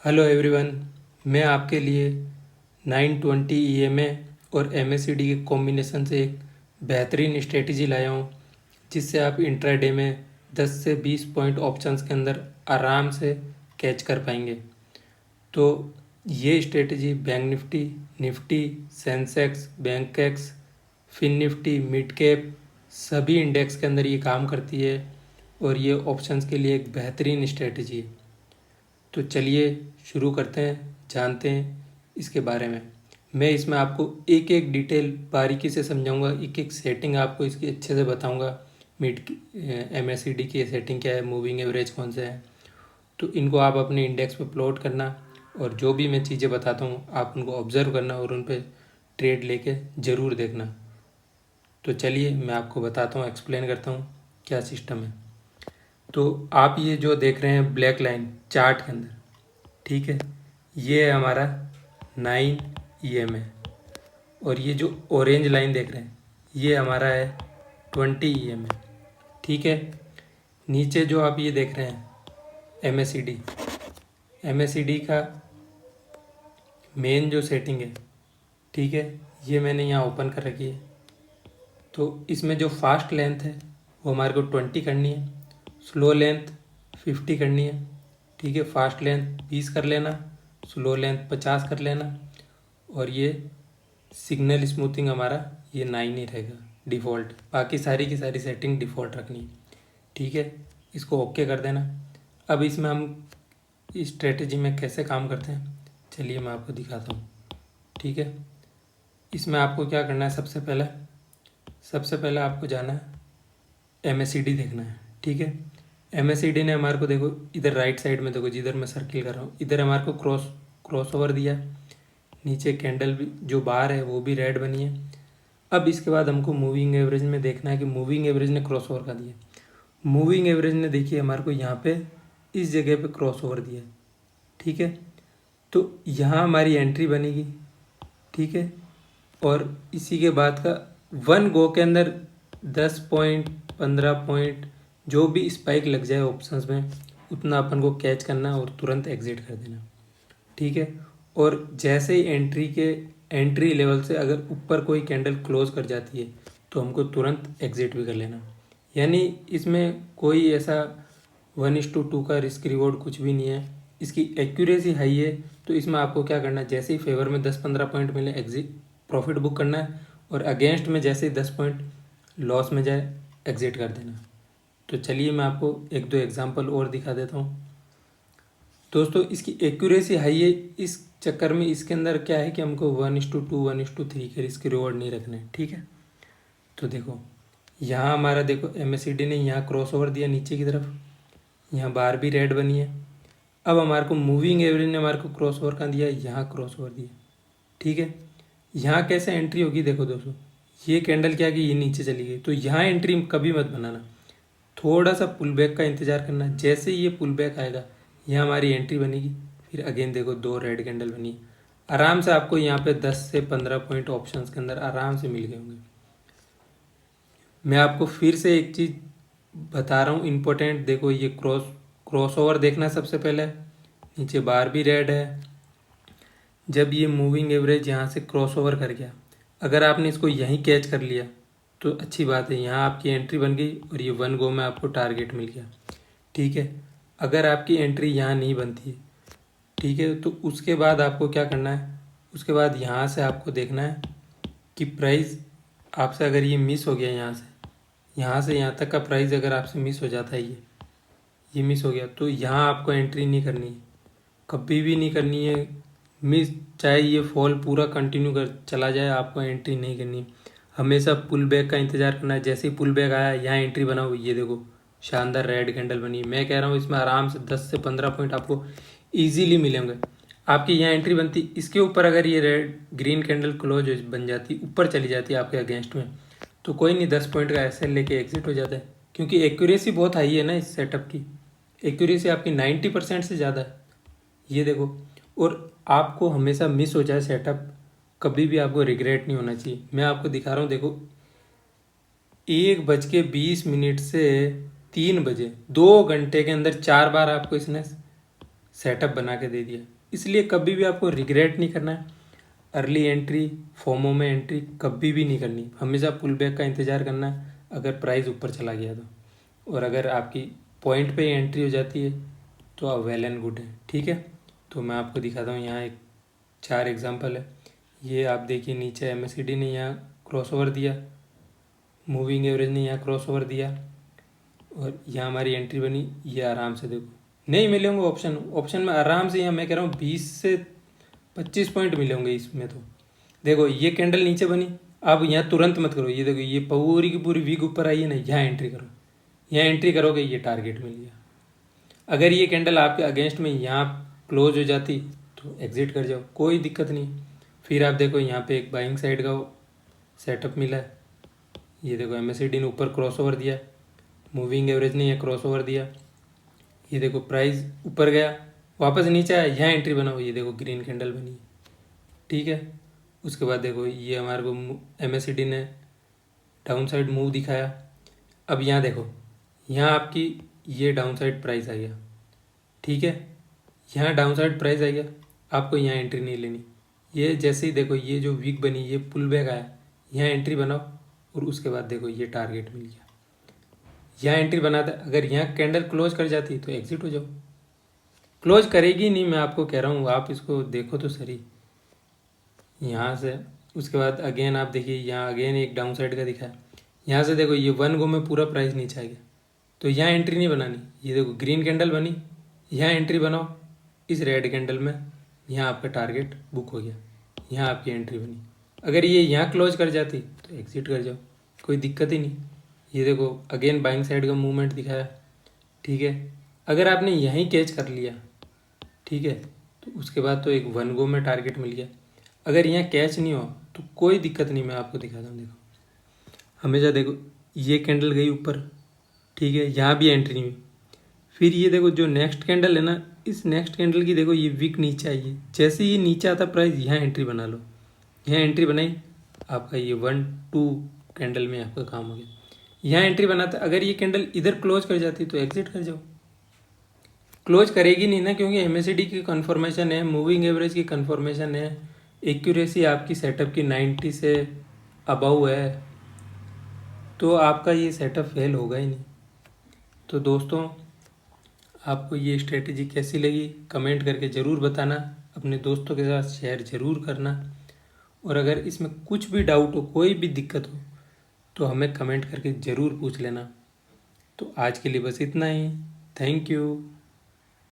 Hello everyone. मैं आपके लिए 920 ईएमए और एमएसीडी के कॉम्बिनेशन से एक बेहतरीन स्ट्रेटजी लाया हूँ, जिससे आप इंट्राडे में 10 से 20 पॉइंट ऑप्शंस के अंदर आराम से कैच कर पाएंगे। तो ये strategy bank nifty, nifty, sensex, bankex, fin nifty, mid cap सभी इंडेक्स के अंदर ये काम करती है और ये ऑप्शंस के लिए एक बेहतरीन स्ट्रेटजी है। तो चलिए शुरू करते हैं, जानते हैं इसके बारे में। मैं इसमें आपको एक एक डिटेल बारीकी से समझाऊंगा, एक एक सेटिंग आपको इसकी अच्छे से बताऊंगा। मिड एमएससीडी की सेटिंग क्या है, मूविंग एवरेज कौन सा है, तो इनको आप अपने इंडेक्स पे प्लॉट करना और जो भी मैं चीज़ें बताता हूँ आप उनको ऑब्ज़र्व करना और उन पर ट्रेड लेके ज़रूर देखना। तो चलिए मैं आपको बताता हूँ, एक्सप्लेन करता हूँ क्या सिस्टम है। तो आप ये जो देख रहे हैं ब्लैक लाइन चार्ट के अंदर, ठीक है, ये है हमारा 9 EMA और ये जो ऑरेंज लाइन देख रहे हैं ये हमारा है 20 EMA। ठीक है, नीचे जो आप ये देख रहे हैं एमएससीडी का मेन जो सेटिंग है, ठीक है, ये मैंने यहाँ ओपन कर रखी है। तो इसमें जो फास्ट लेंथ है वो हमारे को 20 करनी है, स्लो लेंथ 50 करनी है। ठीक है, फास्ट लेंथ 20 कर लेना, स्लो लेंथ 50 कर लेना और ये सिग्नल स्मूथिंग हमारा ये 9 ही रहेगा डिफ़ॉल्ट। बाकी सारी की सारी सेटिंग डिफ़ॉल्ट रखनी है। ठीक है, इसको ओके कर देना। अब इसमें हम इस स्ट्रेटजी में कैसे काम करते हैं चलिए मैं आपको दिखाता हूँ। ठीक है, इसमें आपको क्या करना है, सबसे पहले आपको जाना है एमएससीडी देखना है। ठीक है, एमएससीडी ने हमारे को देखो इधर राइट साइड में देखो, जिधर मैं सर्किल कर रहा हूँ इधर हमारे को क्रॉस ओवर दिया, नीचे कैंडल भी जो बार है वो भी रेड बनी है। अब इसके बाद हमको मूविंग एवरेज में देखना है कि मूविंग एवरेज ने क्रॉस ओवर का दिया। मूविंग एवरेज ने देखिए हमारे को यहाँ पे इस जगह पे क्रॉस ओवर दिया। ठीक है, तो यहाँ हमारी एंट्री बनेगी। ठीक है, और इसी के बाद का वन गो के अंदर 10 पॉइंट 15 पॉइंट जो भी स्पाइक लग जाए ऑप्शंस में उतना अपन को कैच करना और तुरंत एग्जिट कर देना। ठीक है, और जैसे ही एंट्री लेवल से अगर ऊपर कोई कैंडल क्लोज कर जाती है तो हमको तुरंत एग्जिट भी कर लेना। यानी इसमें कोई ऐसा 1:2 का रिस्क रिवॉर्ड कुछ भी नहीं है। इसकी एक्यूरेसी हाई है, तो इसमें आपको क्या करना है, जैसे ही फेवर में 10-15 पॉइंट मिले एग्जिट प्रॉफिट बुक करना है और अगेंस्ट में जैसे ही 10 पॉइंट लॉस में जाए एग्जिट कर देना। तो चलिए मैं आपको एक दो एग्जांपल और दिखा देता हूँ। दोस्तों इसकी एक्यूरेसी हाई है, इस चक्कर में इसके अंदर क्या है कि हमको 1:2 1:3 के रिस्क रिवॉर्ड नहीं रखने। ठीक है, तो देखो यहाँ हमारा देखो एमएससीडी ने यहाँ क्रॉस ओवर दिया नीचे की तरफ, यहाँ बार भी रेड बनी है। अब हमारे को मूविंग एवरेज ने हमारे को क्रॉस ओवर कहाँ दिया, यहाँ क्रॉस ओवर दिया। ठीक है, यहाँ कैसे एंट्री होगी, देखो दोस्तों ये कैंडल क्या की ये नीचे चली गई, तो यहाँ एंट्री कभी मत बनाना, थोड़ा सा पुल बैक का इंतज़ार करना। जैसे ये पुल बैक आएगा यहाँ हमारी एंट्री बनेगी, फिर अगेन देखो दो रेड कैंडल बनी, आराम से आपको यहाँ पे 10 से 15 पॉइंट ऑप्शंस के अंदर आराम से मिल गए होंगे। मैं आपको फिर से एक चीज़ बता रहा हूँ इम्पोर्टेंट, देखो ये क्रॉस ओवर देखना सबसे पहले, नीचे बार भी रेड है। जब ये मूविंग एवरेज यहाँ से क्रॉस ओवर कर गया, अगर आपने इसको यहीं कैच कर लिया तो अच्छी बात है, यहाँ आपकी एंट्री बन गई और ये वन गो में आपको टारगेट मिल गया। ठीक है, अगर आपकी एंट्री यहाँ नहीं बनती है, ठीक है, तो उसके बाद आपको क्या करना है, उसके बाद यहाँ से आपको देखना है कि प्राइस आपसे अगर ये मिस हो गया, यहाँ से यहाँ तक का प्राइस अगर आपसे मिस हो जाता है, ये मिस हो गया, तो यहाँ आपको एंट्री नहीं करनी है, कभी भी नहीं करनी है मिस। चाहे ये फॉल पूरा कंटिन्यू कर चला जाए, आपको एंट्री नहीं करनी। हमेशा पुल बैक का इंतज़ार करना है। जैसे ही पुल बैक आया यहाँ एंट्री बनाओ, ये देखो शानदार रेड कैंडल बनी। मैं कह रहा हूँ इसमें आराम से 10 से 15 पॉइंट आपको ईजीली मिलेंगे। आपकी यहाँ एंट्री बनती, इसके ऊपर अगर ये रेड ग्रीन कैंडल क्लोज बन जाती, ऊपर चली जाती है आपके अगेंस्ट में, तो कोई नहीं 10 पॉइंट का ऐसे लेके एग्जिट हो जाता है, क्योंकि एक्यूरेसी बहुत हाई है ना इस सेटअप की। एक्यूरेसी आपकी 90% से ज़्यादा है, ये देखो। और आपको हमेशा मिस हो जाए सेटअप, कभी भी आपको रिग्रेट नहीं होना चाहिए। मैं आपको दिखा रहा हूँ, देखो 1:20 से 3 बजे 2 घंटे के अंदर 4 बार आपको इसने सेटअप बना के दे दिया। इसलिए कभी भी आपको रिग्रेट नहीं करना है। अर्ली एंट्री, फोमो में एंट्री कभी भी नहीं करनी, हमेशा पुल बैक का इंतज़ार करना है अगर प्राइस ऊपर चला गया तो। और अगर आपकी पॉइंट पे एंट्री हो जाती है तो आप वेल एंड गुड है। ठीक है, तो मैं आपको दिखाता हूँ, यहाँ एक 4 एग्जांपल है। ये आप देखिए, नीचे MACD ने यहाँ क्रॉसओवर दिया, मूविंग एवरेज ने यहाँ क्रॉसओवर दिया और यहाँ हमारी एंट्री बनी। ये आराम से देखो नहीं मिले होंगे ऑप्शन में आराम से, यहाँ मैं कह रहा हूँ 20 से 25 पॉइंट मिले होंगे इसमें। तो देखो ये कैंडल नीचे बनी, आप यहाँ तुरंत मत करो। ये देखो ये पूरी की पूरी वीक ऊपर आई है ना, यहाँ एंट्री करो। यहाँ एंट्री करोगे ये टारगेट मिल गया। अगर ये कैंडल आपके अगेंस्ट में यहाँ क्लोज हो जाती तो एग्जिट कर जाओ, कोई दिक्कत नहीं। फिर आप देखो यहाँ पे एक बाइंग साइड का सेटअप मिला है। ये देखो MACD ने ऊपर क्रॉसओवर दिया, मूविंग एवरेज ने यह क्रॉसओवर दिया। ये देखो प्राइस ऊपर गया, वापस नीचे आया, यहाँ एंट्री बनाओ। ये देखो ग्रीन कैंडल बनी, ठीक है। उसके बाद देखो ये हमारे को MACD ने डाउन साइड मूव दिखाया। अब यहाँ देखो, यहाँ आपकी ये डाउन साइड प्राइस आ गया, ठीक है। यहाँ डाउन साइड प्राइस आ गया, आपको यहाँ एंट्री नहीं लेनी। ये जैसे ही देखो ये जो वीक बनी, ये पुल बैक आया, यहाँ एंट्री बनाओ और उसके बाद देखो ये टारगेट मिल गया। यहाँ एंट्री बनाता, अगर यहाँ कैंडल क्लोज कर जाती तो एग्जिट हो जाओ। क्लोज करेगी नहीं, मैं आपको कह रहा हूँ, आप इसको देखो तो सही यहाँ से। उसके बाद अगेन आप देखिए, यहाँ अगेन एक डाउन साइड का दिखा है। यहाँ से देखो ये 1 गो में पूरा प्राइस नीचे आ गया, तो यहाँ एंट्री नहीं बनानी। ये देखो ग्रीन कैंडल बनी, यहाँ एंट्री बनाओ इस रेड कैंडल में, यहाँ आपका टारगेट बुक हो गया, यहाँ आपकी एंट्री बनी। अगर ये यहाँ क्लोज कर जाती तो एग्जिट कर जाओ, कोई दिक्कत ही नहीं। ये देखो अगेन बाइंग साइड का मूवमेंट दिखाया, ठीक है। अगर आपने यहीं कैच कर लिया, ठीक है, तो उसके बाद तो एक 1 गो में टारगेट मिल गया। अगर यहाँ कैच नहीं हो तो कोई दिक्कत नहीं, मैं आपको दिखाता हूँ। देखो हमेशा देखो ये कैंडल गई ऊपर, ठीक है, यहाँ भी एंट्री नहीं हुई। फिर ये देखो जो नेक्स्ट कैंडल है ना, इस नेक्स्ट कैंडल की देखो ये वीक नीचे आई है। जैसे ही नीचे आता प्राइस, यहाँ एंट्री बना लो। यहाँ एंट्री बनाई, आपका ये 1-2 कैंडल में आपका काम हो गया। यहाँ एंट्री बनाता, अगर ये कैंडल इधर क्लोज कर जाती तो एग्जिट कर जाओ। क्लोज करेगी नहीं ना, क्योंकि MACD की कन्फर्मेशन है, मूविंग एवरेज की कन्फर्मेशन है, एक्यूरेसी आपकी सेटअप की 90 से अबव है, तो आपका ये सेटअप फेल होगा ही नहीं। तो दोस्तों, आपको ये स्ट्रेटेजी कैसी लगी कमेंट करके ज़रूर बताना, अपने दोस्तों के साथ शेयर ज़रूर करना। और अगर इसमें कुछ भी डाउट हो, कोई भी दिक्कत हो, तो हमें कमेंट करके ज़रूर पूछ लेना। तो आज के लिए बस इतना ही। Thank you.